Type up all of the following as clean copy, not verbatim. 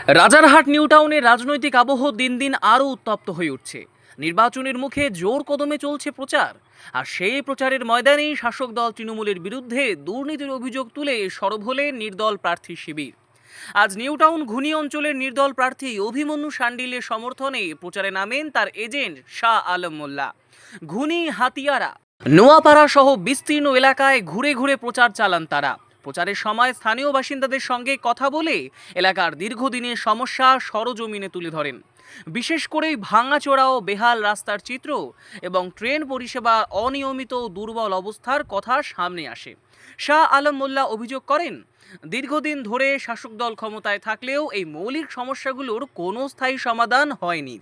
Rajarhat new টাউনের রাজনৈতিক আবহ দিন দিন আরও উত্তপ্ত হয়ে উঠছে। নির্বাচনের মুখে জোর কদমে চলছে প্রচার, আর সেই প্রচারের ময়দানেই শাসক দল তৃণমূলের বিরুদ্ধে দুর্নীতির অভিযোগ তুলে সরব হলেন নির্দল প্রার্থী শিবির। আজ নিউ টাউন ঘুনি অঞ্চলের নির্দল প্রার্থী অভিমন্যু শাণ্ডিল্যের সমর্থনে প্রচারে নামেন তার এজেন্ট শাহ আলম মোল্লা। ঘুনি, হাতিয়ারা, নোয়াপাড়া সহ বিস্তীর্ণ এলাকায় ঘুরে ঘুরে প্রচার চালান তারা। প্রচারের সময় স্থানীয় বাসিন্দাদের সঙ্গে কথা বলে এলাকার দীর্ঘদিনের সমস্যা সরজমিনে তুলে ধরেন। বিশেষ করে ভাঙাচোরা ও বেহাল রাস্তার চিত্র এবং ট্রেন পরিষেবা অনিয়মিত ও দুর্বল অবস্থার কথা সামনে আসে। শাহ আলম মোল্লা অভিযোগ করেন, দীর্ঘদিন ধরে শাসক দল ক্ষমতায় থাকলেও এই মৌলিক সমস্যাগুলোর কোনো স্থায়ী সমাধান হয়নি।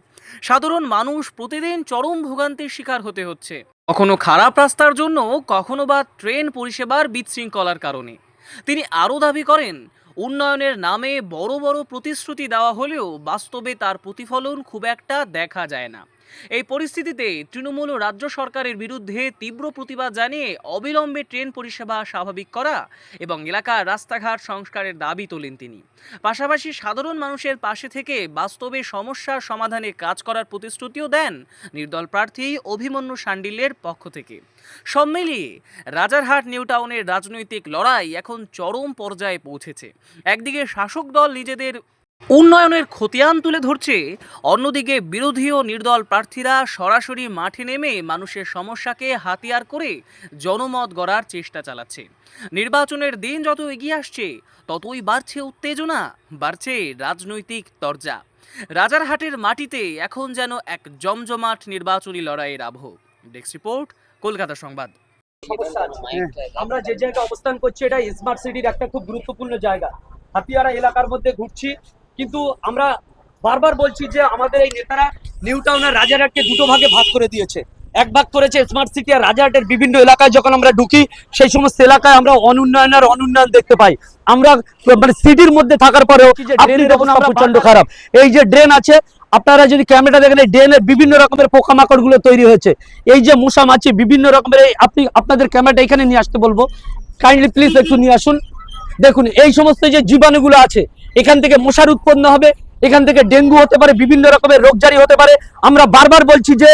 সাধারণ মানুষ প্রতিদিন চরম ভোগান্তির শিকার হতে হচ্ছে, কখনো খারাপ রাস্তার জন্য, কখনো বা ট্রেন পরিষেবার বিশৃঙ্খলার কারণে। তিনি আরও দাবি করেন, উন্নয়নের নামে বড় বড় প্রতিশ্রুতি দেওয়া হলেও বাস্তবে তার প্রতিফলন খুব একটা দেখা যায় না। এই পরিস্থিতিতে তৃণমূল ও রাজ্য সরকারের বিরুদ্ধে তীব্র প্রতিবাদ জানিয়ে অবিলম্বে ট্রেন পরিষেবা স্বাভাবিক করা এবং এলাকার রাস্তাঘাট সংস্কারের দাবি তোলেন তিনি। পাশাপাশি সাধারণ মানুষের পাশে থেকে বাস্তবে সমস্যার সমাধানে কাজ করার প্রতিশ্রুতিও দেন নির্দল প্রার্থী অভিমন্যু শাণ্ডিল্যের পক্ষ থেকে। সব মিলিয়ে রাজারহাট নিউ টাউনের রাজনৈতিক লড়াই এখন চরম পর্যায়ে পৌঁছেছে। একদিকে শাসক দল নিজেদের উন্নয়নের খতিয়ান তুলে ধরছে, অন্যদিকে বিরোধী ও নির্দল প্রার্থীরা সরাসরি মাঠে নেমে মানুষের সমস্যাকে হাতিয়ার করে জনমত গড়ার চেষ্টা চালাচ্ছে। নির্বাচনের দিন যত এগিয়ে আসছে ততই বাড়ছে উত্তেজনা, বাড়ছে রাজনৈতিক তরজা। রাজারহাটের মাটিতে এখন যেন এক জমজমাট নির্বাচনী লড়াইয়ের আবহ। ডেস্ক রিপোর্ট, কলকাতা সংবাদ। আমরা যে জায়গায় অবস্থান করছি এটা স্মার্ট সিটির একটা খুব গুরুত্বপূর্ণ জায়গা। হাতিয়ারা এলাকার মধ্যে ঘুরছি, কিন্তু আমরা বারবার বলছি যে আমাদের এই নেতারা নিউ টাউনের রাজারহাটকে দুটো ভাগে ভাগ করে দিয়েছে। এক ভাগ করেছে স্মার্ট সিটি আর রাজারহাটের বিভিন্ন এলাকায়। যখন আমরা ঢুকি সেই সমস্ত এলাকায় আমরা অনুন্নয়ন দেখতে পাই। আমরা মানে সিটির মধ্যে থাকার পরেও ড্রেনের অবস্থা প্রচন্ড খারাপ। এই যে ড্রেন আছে, আপনারা যদি ক্যামেরা দেখেন, এই ড্রেনের বিভিন্ন রকমের পোকামাকড় গুলো তৈরি হয়েছে। এই যে মশা মাছি বিভিন্ন রকমের, আপনি আপনাদের ক্যামেরাটা এখানে নিয়ে আসতে বলবো, কাইন্ডলি প্লিজ একটু নিয়ে আসুন। দেখুন এই সমস্ত যে জীবাণুগুলো আছে, এখান থেকে মশার উৎপন্ন হবে, এখান থেকে ডেঙ্গু হতে পারে, বিভিন্ন রকমের রোগজারি হতে পারে। আমরা বারবার বলছি যে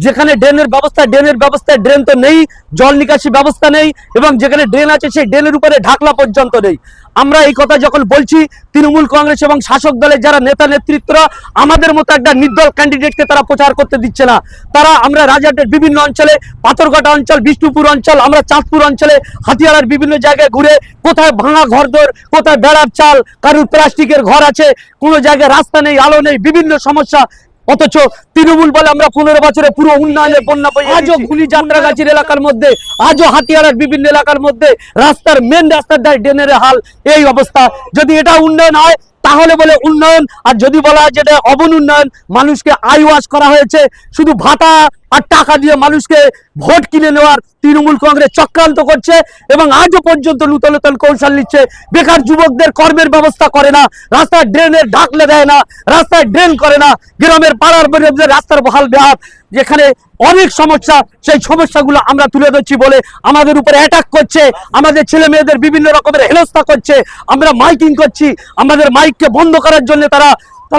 যেখানে ড্রেনের ব্যবস্থায় ড্রেন তো নেই, জল নিকাশি ব্যবস্থা নেই, এবং যেখানে ড্রেন আছে সেই ড্রেনের উপরে ঢাকলা পর্যন্ত নেই। আমরা এই কথা যখন বলছি, তৃণমূল কংগ্রেস এবং শাসক দলের যারা নেতা নেতৃত্বরা আমাদের মতো একটা নির্দল ক্যান্ডিডেটকে তারা প্রচার করতে দিচ্ছে না। তারা আমরা রাজারহাটের বিভিন্ন অঞ্চলে, পাথরঘাটা অঞ্চল, বিষ্ণুপুর অঞ্চল, আমরা চাঁদপুর অঞ্চলে, হাতিয়ারার বিভিন্ন জায়গায় ঘুরে, কোথায় ভাঙা ঘরদোর, কোথায় বেড়ার চাল, কারুর প্লাস্টিকের ঘর আছে, কোনো জায়গায় রাস্তা নেই, আলো নেই, বিভিন্ন সমস্যা। অথচ তৃণমূল বলে আমরা 15 বছরে পুরো উন্নয়নের বন্যা বয়ে, আজও ঘুলি যাত্রাগাছির এলাকার মধ্যে, আজও হাতিয়ারার বিভিন্ন এলাকার মধ্যে রাস্তার মেন রাস্তার ধারে ড্রেনের হাল এই অবস্থা। যদি এটা উন্নয়ন হয় তাহলে বলে উন্নয়ন, আর যদি বলা হয় যেটা অবনুন্নয়ন, মানুষকে আইওয়াশ করা হয়েছে, শুধু ভাতা আর টাকা দিয়ে মানুষকে ভোট কিনে নেওয়ার তৃণমূল কংগ্রেস চক্রান্ত করছে এবং আজও পর্যন্ত নূতন নূতন কৌশল নিচ্ছে। বেকার যুবকদের কর্মের ব্যবস্থা করে না, রাস্তায় ড্রেনের ঢাকলে দেয় না, রাস্তায় ড্রেন করে না, গ্রামের পাড়ার রাস্তার বহাল বেহাত, যেখানে অনেক সমস্যা, সেই সমস্যাগুলো আমরা তুলে ধরছি বলে আমাদের উপরে অ্যাটাক করছে, আমাদের ছেলে মেয়েদের বিভিন্ন রকমের হেনস্থা করছে। আমরা মাইকিং করছি, আমাদের মাইককে বন্ধ করার জন্য তারা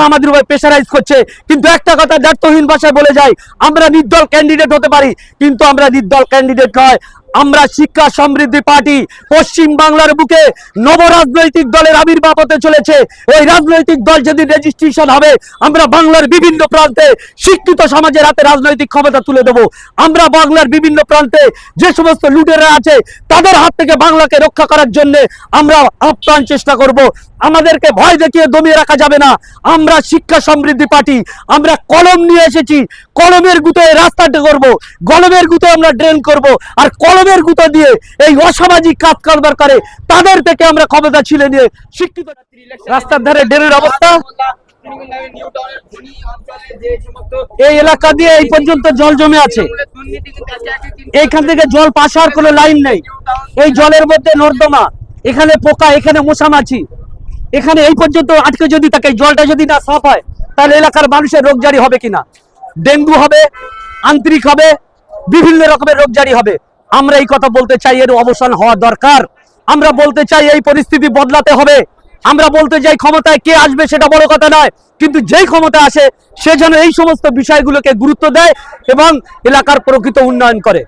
আমাদের উপর প্রেশারাইজ করছে। কিন্তু একটা কথা দায়িত্বহীন ভাষায় বলে যায়, আমরা নির্দল ক্যান্ডিডেট হতে পারি, কিন্তু আমরা নির্দল ক্যান্ডিডেট নয়। আমরা শিক্ষা সমৃদ্ধি পার্টি। পশ্চিম বাংলার বুকে নব রাজনৈতিক দলের আবির্ভাব হতে চলেছে। এই রাজনৈতিক দল যদি রেজিস্ট্রেশন হবে, আমরা বাংলার বিভিন্ন প্রান্তে শিক্ষিত সমাজের হাতে রাজনৈতিক ক্ষমতা তুলে দেব। আমরা বাংলার বিভিন্ন প্রান্তে যে সমস্ত লুটেরা আছে তাদের হাত থেকে বাংলাকে রক্ষা করার জন্য আমরা আপ্রাণ চেষ্টা করব। আমাদেরকে ভয় দেখিয়ে দমিয়ে রাখা যাবে না। আমরা শিক্ষা সমৃদ্ধি পার্টি, আমরা কলম নিয়ে এসেছি, কলমের গুঁতোয় রাস্তাটা করব, কলমের গুঁতো আমরা ড্রেন করব, আর কলমের গুঁতো দিয়ে এই অসামাজিক কাজ কারবার করে তাদের থেকে আমরা ক্ষমতা ছিনে নিয়ে শিক্ষিত। রাস্তার ধারে ড্রেনের অবস্থা, এই এলাকা দিয়ে এই পর্যন্ত জল জমে আছে, এইখান থেকে জল পাস হওয়ার কোনো লাইন নেই। এই জলের মধ্যে নর্দমা, এখানে পোকা, এখানে মশামাছি, এখানে এই পর্যন্ত আটকে যদি থাকে, জলটা যদি না সাফ হয় তাহলে এলাকার মানুষের রোগজারি হবে কিনা, ডেঙ্গু হবে, আন্তরিক হবে, বিভিন্ন রকমের রোগজারি হবে। আমরা এই কথা বলতে চাই, এর অবসান হওয়া দরকার। আমরা বলতে চাই এই পরিস্থিতি বদলাতে হবে। আমরা বলতে যাই ক্ষমতায় কে আসবে সেটা বড় কথা নয়, কিন্তু যেই ক্ষমতা আসে সে যেন এই সমস্ত বিষয়গুলোকে গুরুত্ব দেয় এবং এলাকার প্রকৃত উন্নয়ন করে।